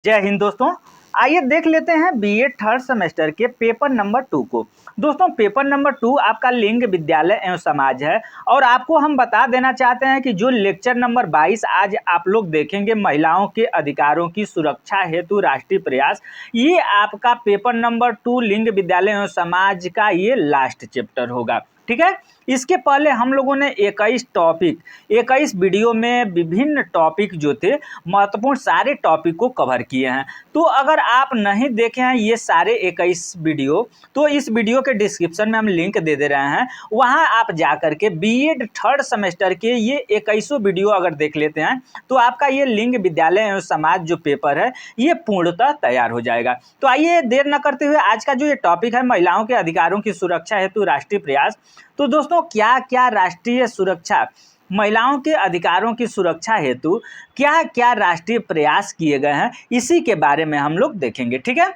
जय हिंद दोस्तों। आइए देख लेते हैं बीएड थर्ड सेमेस्टर के पेपर नंबर 2 को। दोस्तों पेपर नंबर 2 आपका लिंग विद्यालय एवं समाज है और आपको हम बता देना चाहते हैं कि जो लेक्चर नंबर 22 आज आप लोग देखेंगे महिलाओं के अधिकारों की सुरक्षा हेतु राष्ट्रीय प्रयास, ये आपका पेपर नंबर 2 लिंग विद्यालय एवं समाज का ये लास्ट चैप्टर होगा। ठीक है, इसके पहले हम लोगों ने 21 वीडियो में विभिन्न टॉपिक जो थे महत्वपूर्ण सारे टॉपिक को कवर किए हैं। तो अगर आप नहीं देखे हैं ये सारे 21 वीडियो तो इस वीडियो के डिस्क्रिप्शन में हम लिंक दे दे रहे हैं, वहां आप जा करके बीएड थर्ड सेमेस्टर के ये 21 वीडियो अगर देख लेते हैं तो आपका ये लिंग विद्यालय एवं समाज जो पेपर है ये पूर्णतः तैयार हो जाएगा। तो आइए देर न करते हुए आज का जो ये टॉपिक है महिलाओं के अधिकारों की सुरक्षा हेतु राष्ट्रीय प्रयास। तो दोस्तों क्या क्या राष्ट्रीय सुरक्षा महिलाओं के अधिकारों की सुरक्षा हेतु क्या क्या राष्ट्रीय प्रयास किए गए हैं इसी के बारे में हम लोग देखेंगे। ठीक है,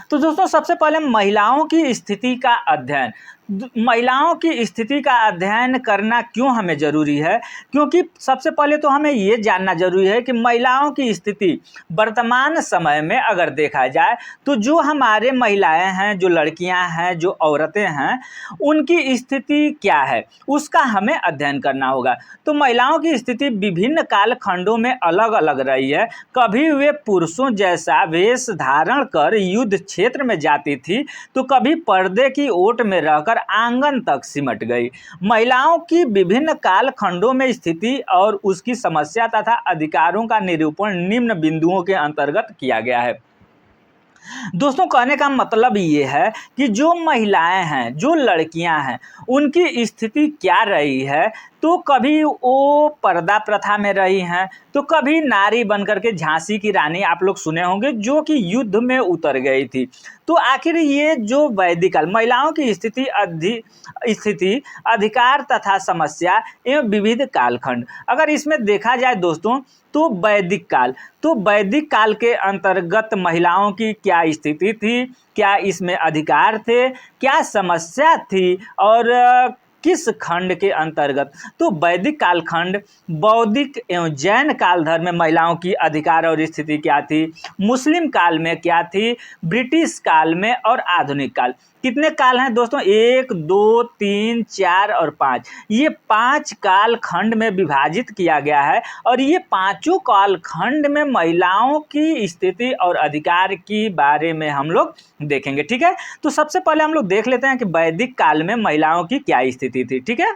तो दोस्तों सबसे पहले महिलाओं की स्थिति का अध्ययन। महिलाओं की स्थिति का अध्ययन करना क्यों हमें ज़रूरी है, क्योंकि सबसे पहले तो हमें ये जानना जरूरी है कि महिलाओं की स्थिति वर्तमान समय में अगर देखा जाए तो जो हमारे महिलाएं हैं, जो लड़कियां हैं, जो औरतें हैं, उनकी स्थिति क्या है उसका हमें अध्ययन करना होगा। तो महिलाओं की स्थिति विभिन्न कालखंडों में अलग अलग रही है। कभी वे पुरुषों जैसा वेश धारण कर युद्ध क्षेत्र में जाती थी तो कभी पर्दे की ओट में रहकर आंगन तक सिमट गई। महिलाओं की विभिन्न कालखंडों में स्थिति और उसकी समस्या तथा अधिकारों का निरूपण निम्न बिंदुओं के अंतर्गत किया गया है। दोस्तों कहने का मतलब ये है कि जो महिलाएं हैं, जो लड़कियां हैं, उनकी स्थिति क्या रही है। तो कभी वो पर्दा प्रथा में रही हैं, तो कभी नारी बनकर के झांसी की रानी आप लोग सुने होंगे जो कि युद्ध में उतर गई थी। तो आखिर ये जो वैदिक काल महिलाओं की स्थिति अधिकार तथा समस्या एवं विविध कालखंड, अगर इसमें देखा जाए दोस्तों तो वैदिक काल के अंतर्गत महिलाओं की क्या स्थिति थी, क्या इसमें अधिकार थे, क्या समस्या थी और किस खंड के अंतर्गत। तो वैदिक कालखंड, बौद्धिक एवं जैन काल धर्म में महिलाओं की अधिकार और स्थिति क्या थी, मुस्लिम काल में क्या थी, ब्रिटिश काल में और आधुनिक काल। कितने काल हैं दोस्तों? 1, 2, 3, 4 और 5, ये 5 काल खंड में विभाजित किया गया है और ये पांचों काल खंड में महिलाओं की स्थिति और अधिकार के बारे में हम लोग देखेंगे। ठीक है, तो सबसे पहले हम लोग देख लेते हैं कि वैदिक काल में महिलाओं की क्या स्थिति थी। ठीक है,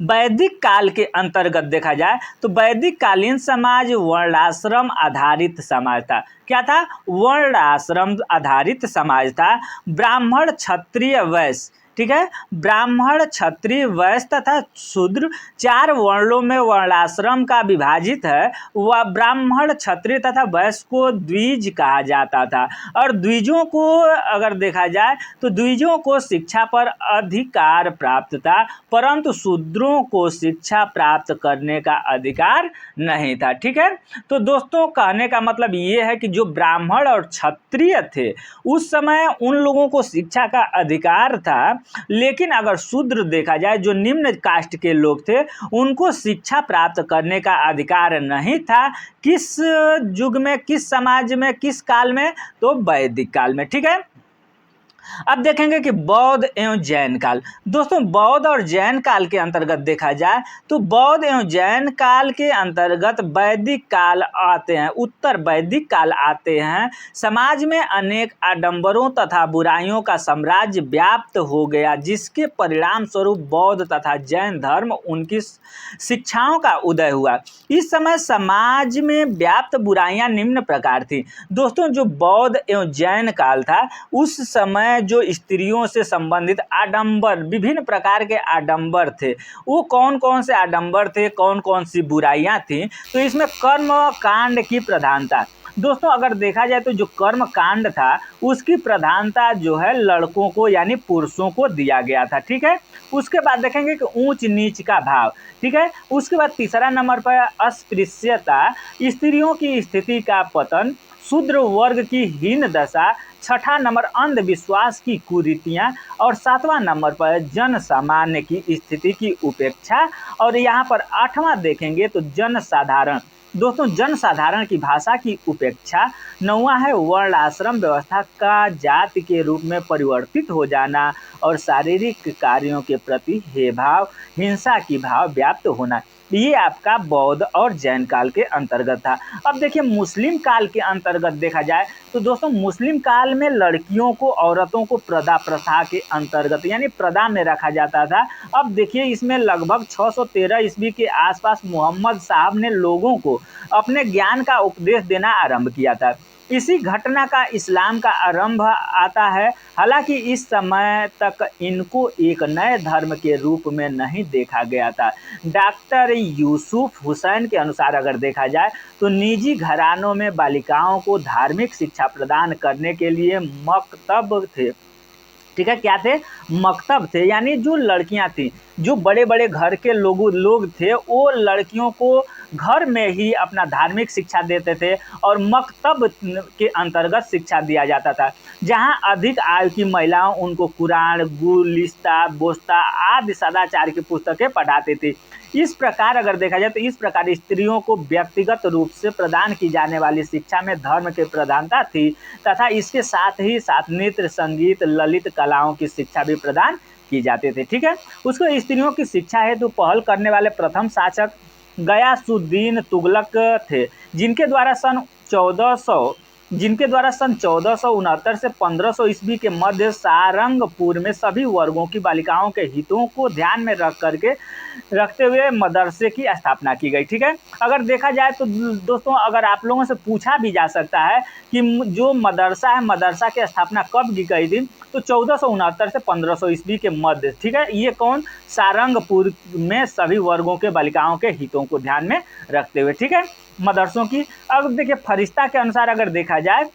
वैदिक काल के अंतर्गत देखा जाए तो वैदिक कालीन समाज वर्णाश्रम आधारित समाज था। क्या था? वर्णाश्रम आधारित समाज था। ब्राह्मण, क्षत्रिय, वैश्य, ठीक है, ब्राह्मण, क्षत्रिय, वैश्य तथा शूद्र 4 वर्णों में वर्णाश्रम का विभाजित है। वह ब्राह्मण, क्षत्रिय तथा वैश्य को द्विज कहा जाता था और द्विजों को अगर देखा जाए तो द्विजों को शिक्षा पर अधिकार प्राप्त था, परंतु शूद्रों को शिक्षा प्राप्त करने का अधिकार नहीं था। ठीक है, तो दोस्तों कहने का मतलब ये है कि जो ब्राह्मण और क्षत्रिय थे उस समय उन लोगों को शिक्षा का अधिकार था, लेकिन अगर शूद्र देखा जाए जो निम्न कास्ट के लोग थे उनको शिक्षा प्राप्त करने का अधिकार नहीं था। किस युग में, किस समाज में, किस काल में? तो वैदिक काल में। ठीक है, अब देखेंगे कि बौद्ध एवं जैन काल। दोस्तों बौद्ध और जैन काल के अंतर्गत देखा जाए तो बौद्ध एवं जैन काल के अंतर्गत वैदिक काल आते हैं, उत्तर वैदिक काल आते हैं। समाज में अनेक आडंबरों तथा बुराइयों का साम्राज्य व्याप्त हो गया, जिसके परिणाम स्वरूप बौद्ध तथा जैन धर्म उनकी शिक्षाओं का उदय हुआ। इस समय समाज में व्याप्त बुराइयां निम्न प्रकार थी। दोस्तों जो बौद्ध एवं जैन काल था उस समय जो स्त्रियों से संबंधित आडंबर, विभिन्न प्रकार के आडंबर थे, वो कौन कौन से आडंबर थे, कौन कौन सी बुराइयां थी? तो इसमें कर्म कांड की प्रधानता। दोस्तों अगर देखा जाए तो जो कर्म कांड था उसकी प्रधानता जो है लड़कों को यानी पुरुषों को दिया गया था। ठीक है, उसके बाद देखेंगे कि ऊंच नीच का भाव। ठीक है, उसके बाद तीसरा नंबर पर अस्पृश्यता, स्त्रियों की स्थिति का पतन, शूद्र वर्ग की हीन दशा, छठा नंबर अंधविश्वास की कुरीतियां और 7वां नंबर पर जन सामान्य की स्थिति की उपेक्षा और यहाँ पर 8वां देखेंगे तो जन साधारण दोस्तों जनसाधारण की भाषा की उपेक्षा। 9वां है वर्ण आश्रम व्यवस्था का जाति के रूप में परिवर्तित हो जाना और शारीरिक कार्यों के प्रति हे भाव हिंसा की भाव व्याप्त होना। ये आपका बौद्ध और जैन काल के अंतर्गत था। अब देखिए मुस्लिम काल के अंतर्गत देखा जाए तो दोस्तों मुस्लिम काल में लड़कियों को औरतों को प्रदा प्रथा के अंतर्गत यानी प्रदा में रखा जाता था। अब देखिए इसमें लगभग 613 ईस्वी के आसपास मोहम्मद साहब ने लोगों को अपने ज्ञान का उपदेश देना आरंभ किया था। इसी घटना का इस्लाम का आरंभ आता है। हालांकि इस समय तक इनको एक नए धर्म के रूप में नहीं देखा गया था। डॉक्टर यूसुफ हुसैन के अनुसार अगर देखा जाए तो निजी घरानों में बालिकाओं को धार्मिक शिक्षा प्रदान करने के लिए मकतब थे। ठीक है, क्या थे? मकतब थे, यानी जो लड़कियां थी, जो बड़े बड़े घर के लोग थे, वो लड़कियों को घर में ही अपना धार्मिक शिक्षा देते थे और मकतब के अंतर्गत शिक्षा दिया जाता था, जहां अधिक आयु की महिलाओं उनको कुरान, गुलिस्ता, बोस्ता आदि सदाचार की पुस्तकें पढ़ाती थी। इस प्रकार अगर देखा जाए तो इस प्रकार स्त्रियों को व्यक्तिगत रूप से प्रदान की जाने वाली शिक्षा में धर्म की प्रधानता थी तथा इसके साथ ही साथ नृत्य, संगीत, ललित कलाओं की शिक्षा भी प्रदान की जाती थी। ठीक है, उसको स्त्रियों की शिक्षा हेतु पहल करने वाले प्रथम शासक गयासुद्दीन तुगलक थे, जिनके द्वारा सन 1469 से 1500 ईस्वी के मध्य सारंगपुर में सभी वर्गों की बालिकाओं के हितों को ध्यान में रखते हुए मदरसे की स्थापना की गई। ठीक है, अगर देखा जाए तो दोस्तों अगर आप लोगों से पूछा भी जा सकता है कि जो मदरसा है, मदरसा की स्थापना कब की गई थी, तो 1469 से 1500 ईस्वी के मध्य। ठीक है, ये कौन? सारंगपुर में सभी वर्गों के बालिकाओं के हितों को ध्यान में रखते हुए। ठीक है, मदरसों की। अब देखिए फरिश्ता के अनुसार अगर देखा जाए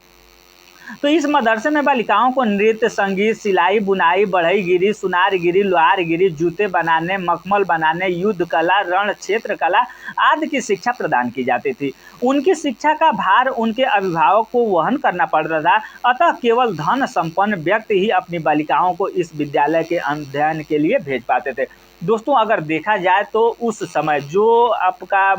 तो इस मदरसे में बालिकाओं को नृत्य, संगीत, सिलाई, बुनाई, बढ़ईगिरी, सुनारगिरी, लोहारगिरी, जूते बनाने, मखमल बनाने, युद्ध कला, रण क्षेत्र कला आदि की शिक्षा प्रदान की जाती थी। उनकी शिक्षा का भार उनके अभिभावक को वहन करना पड़ता था, अतः केवल धन संपन्न व्यक्ति ही अपनी बालिकाओं को इस विद्यालय के अध्ययन के लिए भेज पाते थे। दोस्तों अगर देखा जाए तो उस समय जो आपका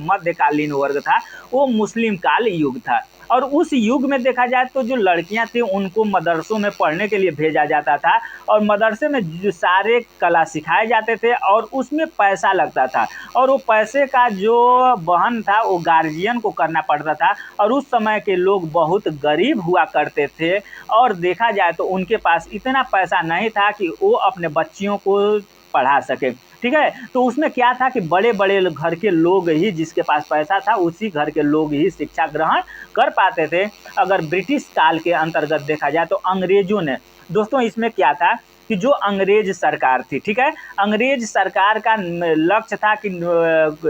मध्यकालीन वर्ग था वो मुस्लिम काल युग था, और उस युग में देखा जाए तो जो लड़कियां थी उनको मदरसों में पढ़ने के लिए भेजा जाता था और मदरसे में जो सारे कला सिखाए जाते थे और उसमें पैसा लगता था, और वो पैसे का जो वहन था वो गार्जियन को करना पड़ता था, और उस समय के लोग बहुत गरीब हुआ करते थे और देखा जाए तो उनके पास इतना पैसा नहीं था कि वो अपने बच्चियों को पढ़ा सके। ठीक है, तो उसमें क्या था कि बड़े बड़े घर के लोग ही, जिसके पास पैसा था उसी घर के लोग ही शिक्षा ग्रहण कर पाते थे। अगर ब्रिटिश काल के अंतर्गत देखा जाए तो अंग्रेजों ने, दोस्तों इसमें क्या था कि जो अंग्रेज सरकार थी, ठीक है, अंग्रेज सरकार का लक्ष्य था कि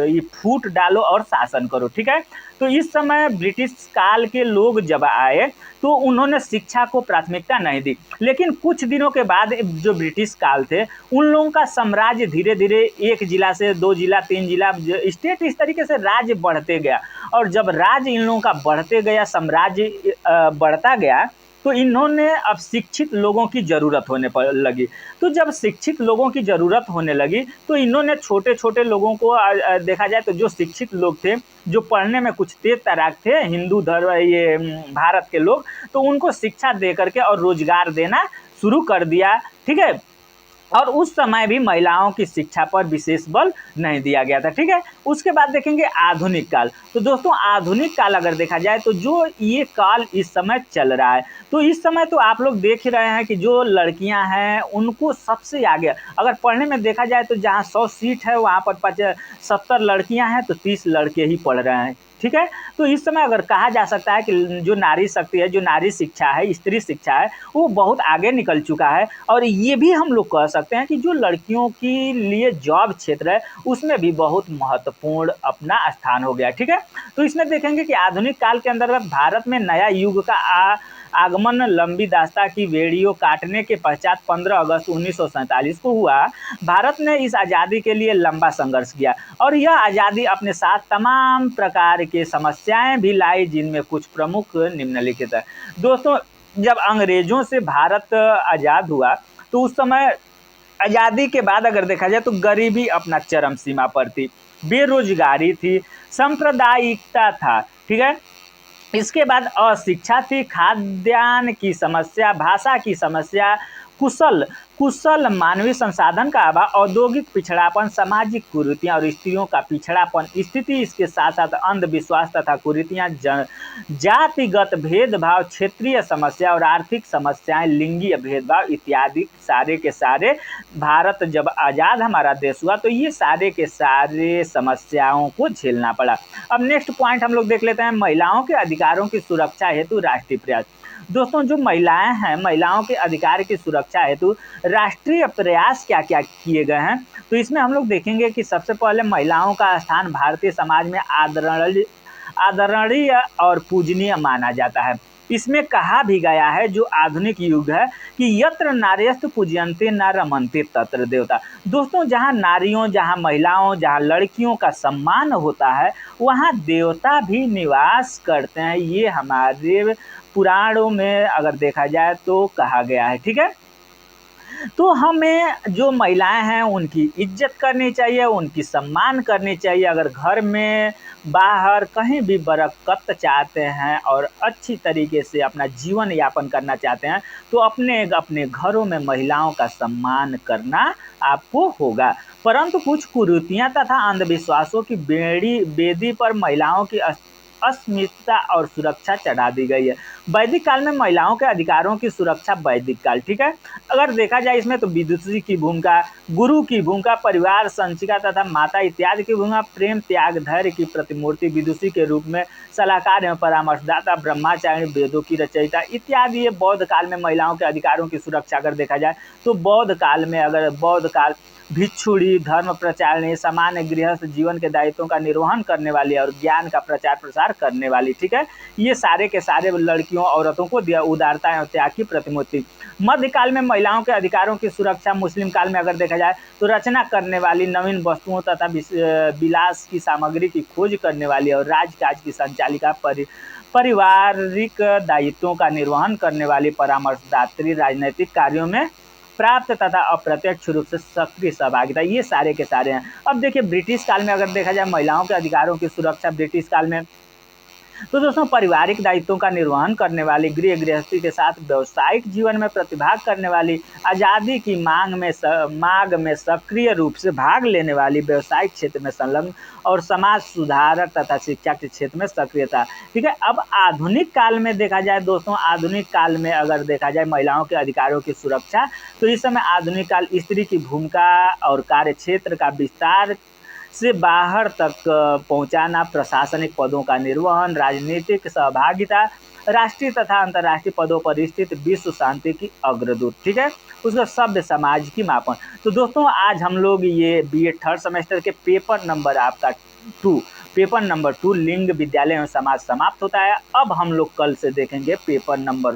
ये फूट डालो और शासन करो। ठीक है, तो इस समय ब्रिटिश काल के लोग जब आए तो उन्होंने शिक्षा को प्राथमिकता नहीं दी, लेकिन कुछ दिनों के बाद जो ब्रिटिश काल थे उन लोगों का साम्राज्य धीरे धीरे 1 जिला से 2 जिला 3 जिला स्टेट इस तरीके से राज्य बढ़ते गया, और जब राज्य इन लोगों का बढ़ते गया, साम्राज्य बढ़ता गया, तो इन्होंने अब शिक्षित लोगों की ज़रूरत होने पर लगी। तो जब शिक्षित लोगों की ज़रूरत होने लगी तो इन्होंने छोटे छोटे लोगों को देखा जाए तो जो शिक्षित लोग थे, जो पढ़ने में कुछ तेज तराक थे, हिंदू धर्म ये भारत के लोग, तो उनको शिक्षा दे करके और रोजगार देना शुरू कर दिया। ठीक है, और उस समय भी महिलाओं की शिक्षा पर विशेष बल नहीं दिया गया था। ठीक है, उसके बाद देखेंगे आधुनिक काल। तो दोस्तों आधुनिक काल अगर देखा जाए तो जो ये काल इस समय चल रहा है, तो इस समय तो आप लोग देख ही रहे हैं कि जो लड़कियां हैं उनको सबसे आगे, अगर पढ़ने में देखा जाए तो जहां 100 सीट है वहां पर 70 लड़कियां हैं तो 30 लड़के ही पढ़ रहे हैं। ठीक है, तो इस समय अगर कहा जा सकता है कि जो नारी शक्ति है, जो नारी शिक्षा है, स्त्री शिक्षा है, वो बहुत आगे निकल चुका है, और ये भी हम लोग कह सकते हैं कि जो लड़कियों के लिए जॉब क्षेत्र है उसमें भी बहुत महत्वपूर्ण अपना स्थान हो गया। ठीक है, तो इसमें देखेंगे कि आधुनिक काल के अंतर्गत भारत में नया युग का आगमन लंबी दास्ता की बेड़ियों काटने के पश्चात 15 अगस्त 1947 को हुआ। भारत ने इस आज़ादी के लिए लंबा संघर्ष किया, और यह आज़ादी अपने साथ तमाम प्रकार की समस्याएं भी लाई, जिनमें कुछ प्रमुख निम्नलिखित है। दोस्तों जब अंग्रेजों से भारत आज़ाद हुआ तो उस समय आज़ादी के बाद अगर देखा जाए तो गरीबी अपना चरम सीमा पर थी, बेरोजगारी थी, सांप्रदायिकता था, ठीक है। इसके बाद अशिक्षा थी, खाद्यान्न की समस्या, भाषा की समस्या, कुशल मानवीय संसाधन का अभाव, औद्योगिक पिछड़ापन, सामाजिक कुरीतियाँ और स्त्रियों का पिछड़ापन स्थिति, इसके साथ साथ अंधविश्वास तथा कुरीतियाँ, जातिगत भेदभाव, क्षेत्रीय समस्या और आर्थिक समस्याएं, लिंगीय भेदभाव इत्यादि सारे के सारे भारत जब आज़ाद हमारा देश हुआ तो ये सारे के सारे समस्याओं को झेलना पड़ा। अब नेक्स्ट पॉइंट हम लोग देख लेते हैं, महिलाओं के अधिकारों की सुरक्षा हेतु राष्ट्रीय प्रयास। दोस्तों जो महिलाएं हैं, महिलाओं के अधिकार की सुरक्षा हेतु राष्ट्रीय प्रयास क्या क्या किए गए हैं, तो इसमें हम लोग देखेंगे कि सबसे पहले महिलाओं का स्थान भारतीय समाज में आदरणीय और पूजनीय माना जाता है। इसमें कहा भी गया है जो आधुनिक युग है कि यत्र नार्यस्तु पूज्यन्ते न रमन्ते तत्र देवता। दोस्तों जहाँ नारियों, जहाँ महिलाओं, जहाँ लड़कियों का सम्मान होता है वहाँ देवता भी निवास करते हैं, ये हमारे पुराणों में अगर देखा जाए तो कहा गया है, ठीक है। तो हमें जो महिलाएं हैं उनकी इज्जत करनी चाहिए, उनकी सम्मान करनी चाहिए। अगर घर में बाहर कहीं भी बरकत चाहते हैं और अच्छी तरीके से अपना जीवन यापन करना चाहते हैं तो अपने अपने घरों में महिलाओं का सम्मान करना आपको होगा। परंतु कुछ कुरीतियां तथा अंधविश्वासों की बेदी पर महिलाओं की अस्मिता और सुरक्षा चढ़ा दी गई है। वैदिक काल में महिलाओं के अधिकारों की सुरक्षा, वैदिक काल, ठीक है। अगर देखा जाए इसमें तो विदुषी की भूमिका, गुरु की भूमिका, परिवार संचिका तथा माता इत्यादि की भूमिका, प्रेम त्याग धैर्य की प्रतिमूर्ति विदुषी के रूप में, सलाहकार एवं परामर्शदाता, ब्रह्मचारिणी, वेदों की रचयिता इत्यादि। ये बौद्ध काल में महिलाओं के अधिकारों की सुरक्षा अगर देखा जाए तो बौद्ध काल भिक्षुणी, धर्म प्रचारिणी, सामान्य गृहस्थ जीवन के दायित्वों का निर्वहन करने वाली और ज्ञान का प्रचार प्रसार करने वाली, ठीक है। ये सारे के सारे लड़कियों औरतों को दिया उदारता एवं त्याग की प्रतिमूर्ति। मध्यकाल में महिलाओं के अधिकारों की सुरक्षा, मुस्लिम काल में अगर देखा जाए तो रचना करने वाली, नवीन वस्तुओं तथा विलास की सामग्री की खोज करने वाली और राजकाज की संचालिका, पारिवारिक दायित्वों का निर्वहन करने वाली, परामर्शदात्री, राजनीतिक कार्यों में प्राप्त तथा अप्रत्यक्ष रूप से सक्रिय सहभागिता, ये सारे के सारे हैं। अब देखिए ब्रिटिश काल में अगर देखा जाए महिलाओं के अधिकारों की सुरक्षा ब्रिटिश काल में तो दोस्तों पारिवारिक दायित्वों का निर्वहन करने वाली, गृहस्थी के साथ व्यावसायिक जीवन में प्रतिभाग करने वाली, आज़ादी की मांग में सक्रिय रूप से भाग लेने वाली, व्यावसायिक क्षेत्र में संलग्न और समाज सुधारक तथा शिक्षा के क्षेत्र में सक्रियता, ठीक है। अब आधुनिक काल में देखा जाए दोस्तों, आधुनिक काल में अगर देखा जाए महिलाओं के अधिकारों की सुरक्षा तो इस समय आधुनिक काल स्त्री की भूमिका और कार्य क्षेत्र का विस्तार से बाहर तक पहुंचाना, प्रशासनिक पदों का निर्वहन, राजनीतिक सहभागिता, राष्ट्रीय तथा अंतर्राष्ट्रीय पदों पर स्थित, विश्व शांति की अग्रदूत, ठीक है। उसका सभ्य समाज की मापन। तो दोस्तों आज हम लोग ये बीए थर्ड सेमेस्टर के पेपर नंबर आपका 2 लिंग, विद्यालय एवं समाज समाप्त होता है। अब हम लोग कल से देखेंगे पेपर नंबर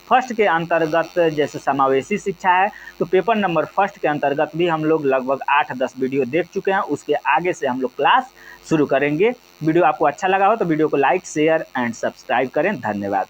फर्स्ट के अंतर्गत, जैसे समावेशी शिक्षा है तो पेपर नंबर फर्स्ट के अंतर्गत भी हम लोग लगभग 8-10 वीडियो देख चुके हैं। उसके आगे से हम लोग क्लास शुरू करेंगे। वीडियो आपको अच्छा लगा हो तो वीडियो को लाइक, शेयर एंड सब्सक्राइब करें। धन्यवाद।